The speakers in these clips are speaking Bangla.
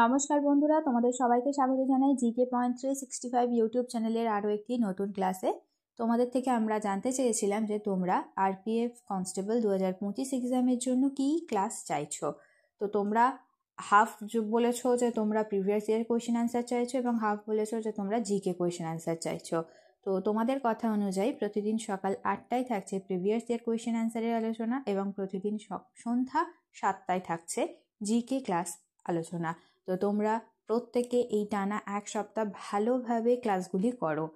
নমস্কার বন্ধুরা, তোমাদের সবাইকে স্বাগত জানাই জিকে পয়েন্ট 365 ইউটিউব চ্যানেলের আরও একটি নতুন ক্লাসে। তোমাদের থেকে আমরা জানতে চেয়েছিলাম যে তোমরা আরপিএফ কনস্টেবল 2025 এক্সামের জন্য কি ক্লাস চাইছো। তো তোমরা হাফ বলেছো যে তোমরা প্রিভিয়াস ইয়ার কোয়েশ্চেন আনসার চাইছো এবং হাফ বলেছো যে তোমরা জিকে কোয়েশ্চেন আনসার চাইছো। তো তোমাদের কথা অনুযায়ী প্রতিদিন সকাল 8টায় থাকছে প্রিভিয়াস ইয়ার কোয়েশ্চেন আনসারের আলোচনা এবং প্রতিদিন সন্ধ্যা 7টায় থাকছে জিকে ক্লাস আলোচনা। তো তোমরা প্রত্যেকে এই টানা এক সপ্তাহ ভালোভাবে ক্লাসগুলি করো।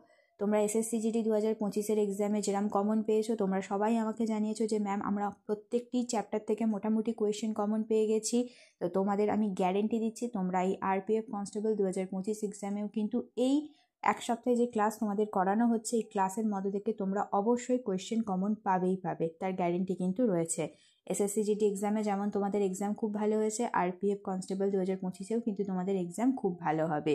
তোমরা SSCGD 2025 এক্সামে যেরকম কমন পেয়েছো, তোমরা সবাই আমাকে জানিয়েছো যে ম্যাম আমরা প্রত্যেকটি চ্যাপ্টার থেকে মোটামুটি কোয়েশ্চেন কমন পেয়ে গেছি। তো তোমাদের আমি গ্যারেন্টি দিচ্ছি তোমরা এই আরপিএফ কনস্টেবল 2025 এক্সামেও কিন্তু এই এক সপ্তাহে যে ক্লাস তোমাদের করানো হচ্ছে এই ক্লাসের মধ্যে থেকে তোমরা অবশ্যই কোয়েশ্চেন কমন পাবেই পাবে, তার গ্যারেন্টি কিন্তু রয়েছে। SSCGD এক্সামে যেমন তোমাদের এক্সাম খুব ভালো হয়েছে, আরপিএফ কনস্টেবল 2025-এও কিন্তু তোমাদের এক্সাম খুব ভালো হবে।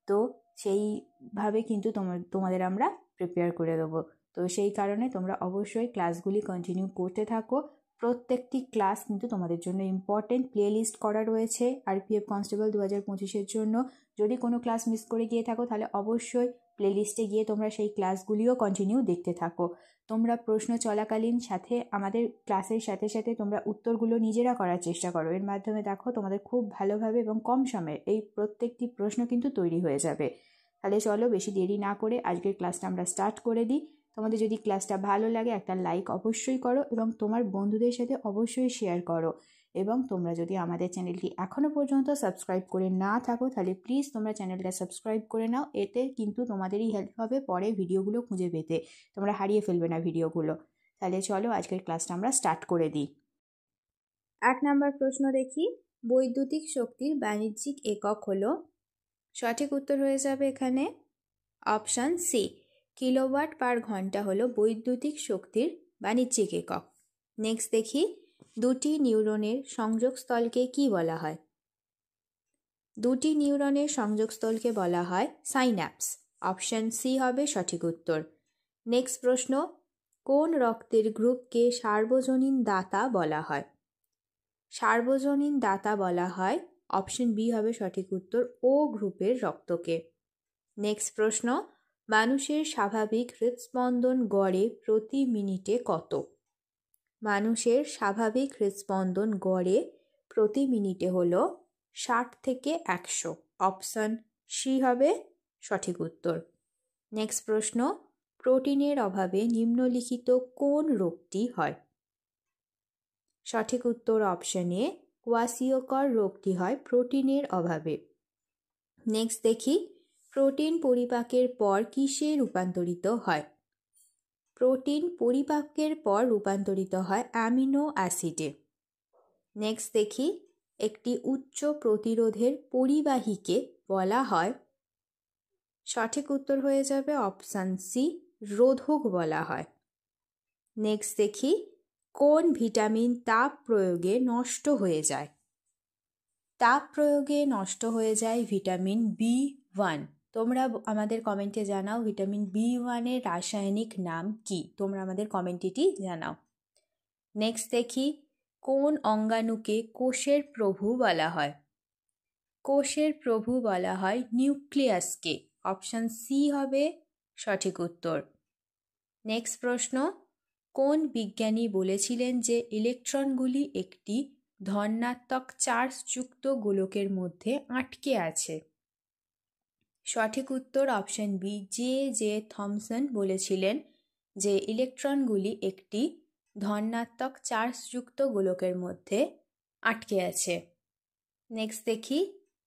তো সেইভাবে কিন্তু তোমাদের আমরা প্রিপেয়ার করে দেবো। তো সেই কারণে তোমরা অবশ্যই ক্লাসগুলি কন্টিনিউ করতে থাকো। প্রত্যেকটি ক্লাস কিন্তু তোমাদের জন্য ইম্পর্টেন্ট। প্লে লিস্ট করা রয়েছে আরপিএফ কনস্টেবল 2025-এর জন্য। যদি কোনো ক্লাস মিস করে গিয়ে থাকো তাহলে অবশ্যই প্লে লিস্টে গিয়ে তোমরা সেই ক্লাসগুলিও কন্টিনিউ দেখতে থাকো। তোমরা প্রশ্ন চলাকালীন সাথে আমাদের ক্লাসের সাথে সাথে তোমরা উত্তরগুলো নিজেরা করার চেষ্টা করো। এর মাধ্যমে দেখো তোমাদের খুব ভালোভাবে এবং কম সময়ে এই প্রত্যেকটি প্রশ্ন কিন্তু তৈরি হয়ে যাবে। তাহলে চলো বেশি দেরি না করে আজকের ক্লাসটা আমরা স্টার্ট করে দিই। তোমাদের যদি ক্লাসটা ভালো লাগে একটা লাইক অবশ্যই করো এবং তোমার বন্ধুদের সাথে অবশ্যই শেয়ার করো। এবং তোমরা যদি আমাদের চ্যানেলটি এখনও পর্যন্ত সাবস্ক্রাইব করে না থাকো তাহলে প্লিজ তোমরা চ্যানেলটা সাবস্ক্রাইব করে নাও। এতে কিন্তু তোমাদেরই হেল্প হবে পরে ভিডিওগুলো খুঁজে পেতে, তোমরা হারিয়ে ফেলবে না ভিডিওগুলো। তাহলে চলো আজকের ক্লাসটা আমরা স্টার্ট করে দিই। 1 নম্বর প্রশ্ন দেখি, বৈদ্যুতিক শক্তির বাণিজ্যিক একক হলো। সঠিক উত্তর হয়ে যাবে এখানে অপশান সি, কিলোওয়াট পার ঘন্টা হলো বৈদ্যুতিক শক্তির বাণিজ্যিক একক। নেক্সট দেখি, দুটি নিউরনের সংযোগস্থলকে কি বলা হয়। দুটি নিউরনের সংযোগস্থলকে বলা হয় সাইন্যাপস। অপশান সি হবে সঠিক উত্তর। নেক্সট প্রশ্ন, কোন রক্তের গ্রুপকে সার্বজনীন দাতা বলা হয়। সার্বজনীন দাতা বলা হয়, অপশন বি হবে সঠিক উত্তর, ও গ্রুপের রক্তকে। নেক্সট প্রশ্ন, মানুষের স্বাভাবিক হৃদস্পন্দন গড়ে প্রতি মিনিটে কত। মানুষের স্বাভাবিক হৃদস্পন্দন গড়ে প্রতি মিনিটে হলো 60 থেকে 100। অপশন সি হবে সঠিক উত্তর। নেক্সট প্রশ্ন, প্রোটিনের অভাবে নিম্নলিখিত কোন রোগটি হয়। সঠিক উত্তর অপশন এ, কোয়াশিওকর রোগটি হয় প্রোটিনের অভাবে। নেক্সট দেখি, প্রোটিন পরিপাকের পর কিসে রূপান্তরিত হয়। প্রোটিন পরিপাকের পর রূপান্তরিত হয় অ্যামিনো অ্যাসিডে। নেক্সট দেখি, একটি উচ্চ প্রতিরোধের পরিবাহীকে বলা হয়। সঠিক উত্তর হয়ে যাবে অপশান সি, রোধক বলা হয়। নেক্সট দেখি, কোন ভিটামিন তাপ প্রয়োগে নষ্ট হয়ে যায়। তাপ প্রয়োগে নষ্ট হয়ে যায় ভিটামিন B1। তোমরা আমাদের কমেন্টে জানাও ভিটামিন B1 এর রাসায়নিক নাম কি, তোমরা আমাদের কমেন্টেটি জানাও। নেক্সট দেখি, কোন অঙ্গাণুকে কোষের প্রভু বলা হয়। কোষের প্রভু বলা হয় নিউক্লিয়াসকে। অপশান সি হবে সঠিক উত্তর। নেক্সট প্রশ্ন, কোন বিজ্ঞানী বলেছিলেন যে ইলেকট্রনগুলি একটি ধনাত্মক চার্জযুক্ত গোলকের মধ্যে আটকে আছে। সঠিক উত্তর অপশন বি, জে থমসন বলেছিলেন যে ইলেকট্রনগুলি একটি ধনাত্মক চার্জযুক্ত গোলকের মধ্যে আটকে আছে। নেক্সট দেখি,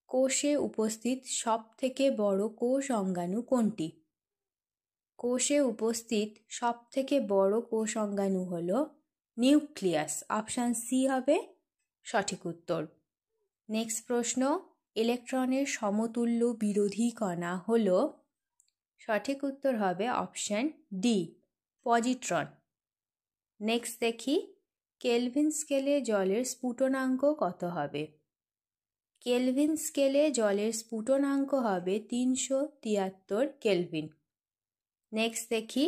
কোষে উপস্থিত সবথেকে বড় কোষ অঙ্গাণু কোনটি। কোষে উপস্থিত সবথেকে বড় কোষ অঙ্গাণু হল নিউক্লিয়াস। অপশান সি হবে সঠিক উত্তর। নেক্সট প্রশ্ন, ইলেকট্রনের সমতুল্য বিরোধী কণা হল। সঠিক উত্তর হবে অপশান ডি, পজিট্রন। নেক্সট দেখি, কেলভিন স্কেলে জলের স্ফুটনাঙ্ক কত হবে। কেলভিন স্কেলে জলের স্ফুটনাঙ্ক হবে 373 কেলভিন। নেক্সট দেখি,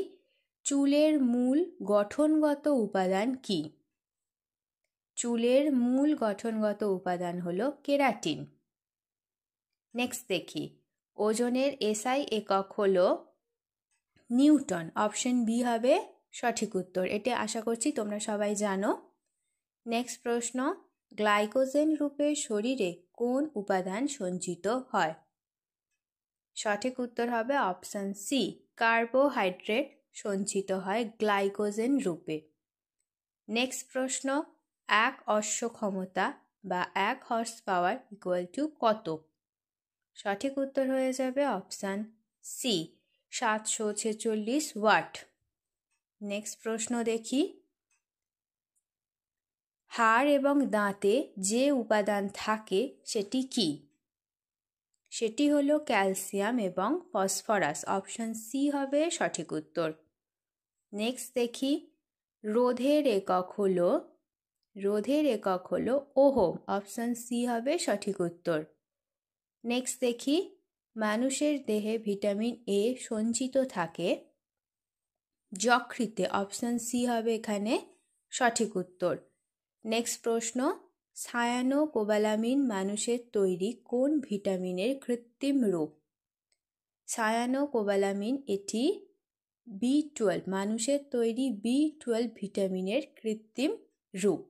চুলের মূল গঠনগত উপাদান কি। চুলের মূল গঠনগত উপাদান হলো কেরাটিন। নেক্সট দেখি, ওজনের এসআই একক হলো নিউটন। অপশন বি হবে সঠিক উত্তর। এটা আশা করছি তোমরা সবাই জানো। নেক্সট প্রশ্ন, গ্লাইকোজেন রূপে শরীরে কোন উপাদান সঞ্চিত হয়? সঠিক উত্তর হবে অপশন সি, কার্বোহাইড্রেট সঞ্চিত হয় গ্লাইকোজেন রূপে। নেক্সট প্রশ্ন, এক অশ্ব ক্ষমতা বা 1 হর্স পাওয়ার ইকুয়াল টু কত? সঠিক উত্তর হয়ে যাবে অপশান সি, 746 ওয়াট। নেক্সট প্রশ্ন দেখি, হাড় এবং দাঁতে যে উপাদান থাকে সেটি কি? সেটি হলো ক্যালসিয়াম এবং ফসফরাস। অপশন সি হবে সঠিক উত্তর। নেক্সট দেখি, রোধের একক হলো ওহম। অপশন সি হবে সঠিক উত্তর। নেক্সট দেখি, মানুষের দেহে ভিটামিন এ সঞ্চিত থাকে যকৃতে। অপশন সি হবে এখানে সঠিক উত্তর। নেক্সট প্রশ্ন, সায়ানোকোবালামিন মানুষের তৈরি কোন ভিটামিনের কৃত্রিম রূপ? সায়ানোকোবালামিন এটি B12, মানুষের তৈরি B12 ভিটামিনের কৃত্রিম রূপ।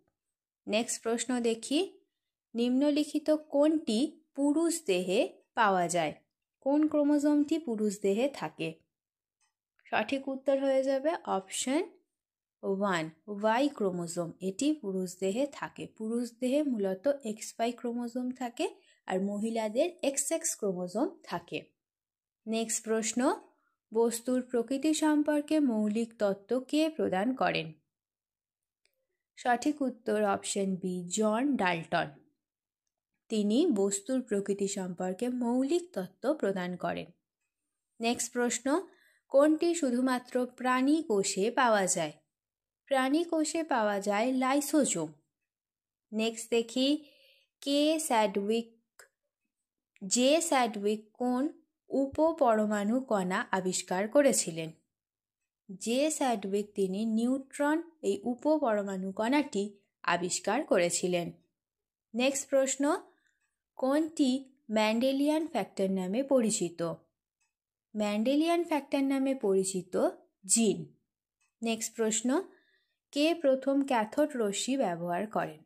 নেক্সট প্রশ্ন দেখি, নিম্নলিখিত কোনটি পুরুষ দেহে পাওয়া যায়? কোন ক্রোমোজোমটি পুরুষ দেহে থাকে? সঠিক উত্তর হয়ে যাবে অপশন 1, ওয়াই ক্রোমোজোম। এটি পুরুষ দেহে থাকে। পুরুষ দেহে মূলত XY ক্রোমোজোম থাকে আর মহিলাদের XX ক্রোমোজোম থাকে। নেক্সট প্রশ্ন, বস্তুর প্রকৃতি সম্পর্কে মৌলিক তত্ত্ব কে প্রদান করেন? সঠিক উত্তর অপশন বি, জন ডাল্টন। তিনি বস্তুর প্রকৃতি সম্পর্কে মৌলিক তত্ত্ব প্রদান করেন। নেক্সট প্রশ্ন, কোনটি শুধুমাত্র প্রাণী কোষে পাওয়া যায়? প্রাণী কোষে পাওয়া যায় লাইসোজোম। নেক্সট দেখি, জে স্যাডউইক কোন উপপরমাণু কণা আবিষ্কার করেছিলেন? জে স্যাডউইক তিনি নিউট্রন এই উপপরমাণু কণাটি আবিষ্কার করেছিলেন। নেক্সট প্রশ্ন, কোনটি মেন্ডেলিয়ান ফ্যাক্টর নামে পরিচিত? মেন্ডেলিয়ান ফ্যাক্টর নামে পরিচিত জিন। নেক্সট প্রশ্ন, কে প্রথম ক্যাথোড রশ্মি ব্যবহার করেন?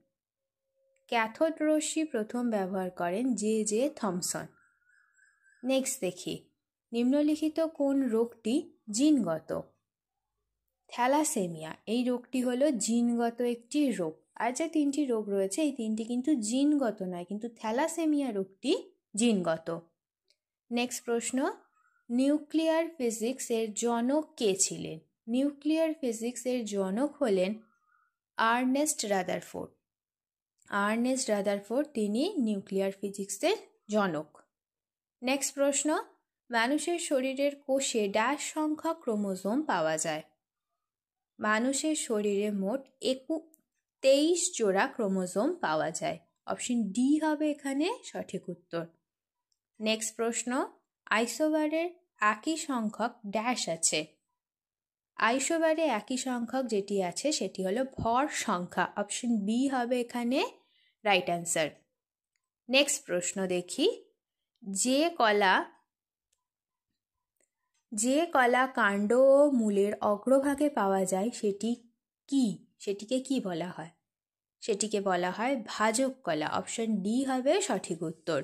ক্যাথোড রশ্মি প্রথম ব্যবহার করেন জে থমসন। নেক্সট দেখি, নিম্নলিখিত কোন রোগটি জিনগত? থ্যালাসেমিয়া এই রোগটি হলো জিনগত একটি রোগ। আর যে 3টি রোগ রয়েছে এই 3টি কিন্তু জিনগত নয়, কিন্তু থ্যালাসেমিয়া রোগটি জিনগত। নেক্সট প্রশ্ন, নিউক্লিয়ার ফিজিক্সের জনক কে ছিলেন? নিউক্লিয়ার ফিজিক্সের জনক হলেন আর্নেস্ট রাদারফোর্ড। আর্নেস্ট রাদারফোর্ড তিনি নিউক্লিয়ার ফিজিক্সের জনক। নেক্সট প্রশ্ন, মানুষের শরীরের কোষে ড্যাশ সংখ্যক ক্রোমোজোম পাওয়া যায়? মানুষের শরীরে মোট 23 জোড়া ক্রোমোজোম পাওয়া যায়। অপশন ডি হবে এখানে সঠিক উত্তর। নেক্সট প্রশ্ন, আইসোবারের একই সংখ্যক ড্যাশ আছে? আইসোবারে একই সংখ্যক যেটি আছে সেটি হলো ভর সংখ্যা। অপশন বি হবে এখানে রাইট অ্যান্সার। নেক্সট প্রশ্ন দেখি, যে কলা কাণ্ড ও মূলের অগ্রভাগে পাওয়া যায় সেটিকে কি বলা হয়? সেটিকে বলা হয় ভাজক কলা। অপশন ডি হবে সঠিক উত্তর।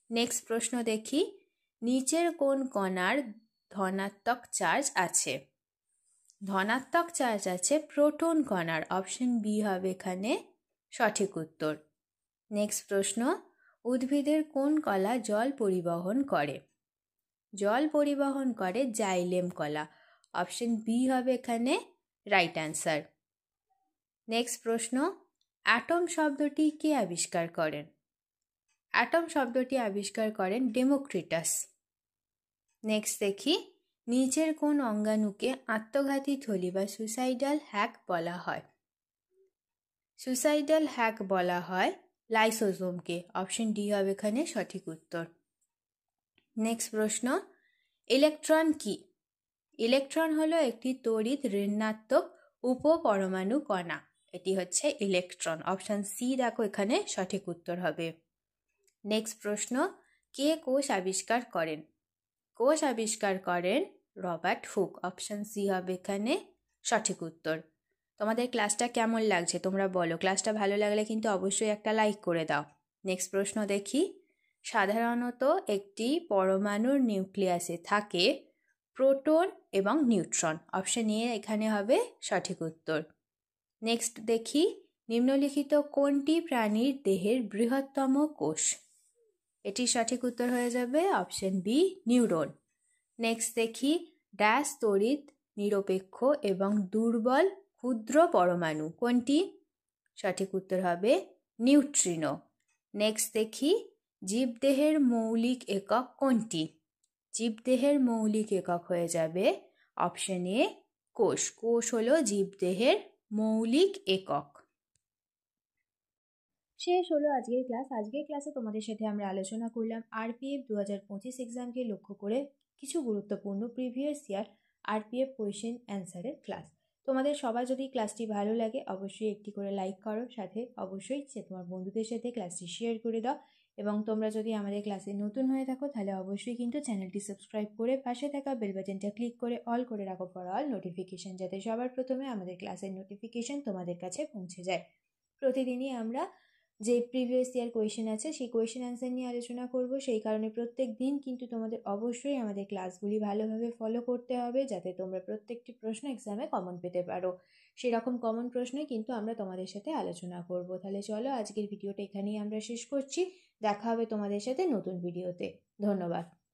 নেক্সট প্রশ্ন দেখি, নিচের কোন কণার ধনাত্মক চার্জ আছে? ধনাত্মক চার্জ আছে প্রোটন কণার। অপশন বি হবে এখানে সঠিক উত্তর। নেক্সট প্রশ্ন, উদ্ভিদের কোন কলা জল পরিবহন করে? জল পরিবহন করে জাইলেম কলা। অপশন বি হবে এখানে রাইট অ্যান্সার। নেক্সট প্রশ্ন, অ্যাটম শব্দটি কে আবিষ্কার করেন? অ্যাটম শব্দটি আবিষ্কার করেন ডেমোক্রিটাস। নেক্সট দেখি, নিচের কোন অঙ্গাণুকে আত্মঘাতী থলি বা সুইসাইডাল হ্যাক বলা হয়? সুইসাইডাল হ্যাক বলা হয় লাইসোজোমকে। অপশন ডি হবে এখানে সঠিক উত্তর। নেক্সট প্রশ্ন, ইলেকট্রন কি? ইলেকট্রন হলো একটি তড়িৎ ঋণাত্মক উপপরমাণু কণা। এটি হচ্ছে ইলেকট্রন। অপশন সি দেখো এখানে সঠিক উত্তর হবে। নেক্সট প্রশ্ন, কে কোষ আবিষ্কার করেন? কোষ আবিষ্কার করেন রবার্ট হুক। অপশান সি হবে এখানে সঠিক উত্তর। তোমাদের ক্লাসটা কেমন লাগছে তোমরা বলো। ক্লাসটা ভালো লাগলে কিন্তু অবশ্যই একটা লাইক করে দাও। নেক্সট প্রশ্ন দেখি। সাধারণত একটি পরমাণুর নিউক্লিয়াসে থাকে প্রোটন এবং নিউট্রন। অপশান এ এখানে হবে সঠিক উত্তর। নেক্সট দেখি, নিম্নলিখিত কোনটি প্রাণীর দেহের বৃহত্তম কোষ? এটি সঠিক উত্তর হয়ে যাবে অপশান বি নিউরন। নেক্সট দেখি, ড্যাশ তড়িৎ নিরপেক্ষ এবং দুর্বল ক্ষুদ্র পরমাণু কোনটি? সঠিক উত্তর হবে নিউট্রিনো। নেক্সট দেখি, জীবদেহের মৌলিক একক কোনটি? জীবদেহের মৌলিক একক হয়ে যাবে অপশান এ কোষ। কোষ হলো জীবদেহের মৌলিক একক। শেষ হলো আজকের ক্লাস। আজকের ক্লাসে তোমাদের সাথে আমরা আলোচনা করলাম আরপিএফ 2025 এক্সামকে লক্ষ্য করে কিছু গুরুত্বপূর্ণ প্রিভিয়াস ইয়ার আরপিএফ কোয়েশ্চেন অ্যান্সারের ক্লাস। তোমাদের সবার যদি ক্লাসটি ভালো লাগে অবশ্যই একটি করে লাইক করো, সাথে অবশ্যই তোমার বন্ধুদের সাথে ক্লাসটি শেয়ার করে দাও। এবং তোমরা যদি আমাদের ক্লাসে নতুন হয়ে থাকো তাহলে অবশ্যই কিন্তু চ্যানেলটি সাবস্ক্রাইব করে পাশে থাকা বেল বাটনটা ক্লিক করে অল করে রাখো ফর অল নোটিফিকেশন, যাতে সবার প্রথমে আমাদের ক্লাসের নোটিফিকেশন তোমাদের কাছে পৌঁছে যায়। প্রতিদিনই আমরা যে প্রিভিয়াস ইয়ার কোয়েশ্চেন আছে সেই কোয়েশ্চেন অ্যান্সার নিয়ে আলোচনা করব। সেই কারণে প্রত্যেক দিন কিন্তু তোমাদের অবশ্যই আমাদের ক্লাসগুলি ভালোভাবে ফলো করতে হবে, যাতে তোমরা প্রত্যেকটি প্রশ্ন এক্সামে কমন পেতে পারো। সেরকম কমন প্রশ্নই কিন্তু আমরা তোমাদের সাথে আলোচনা করব। তাহলে চলো আজকের ভিডিওটা এখানেই আমরা শেষ করছি। দেখা হবে তোমাদের সাথে নতুন ভিডিওতে। ধন্যবাদ।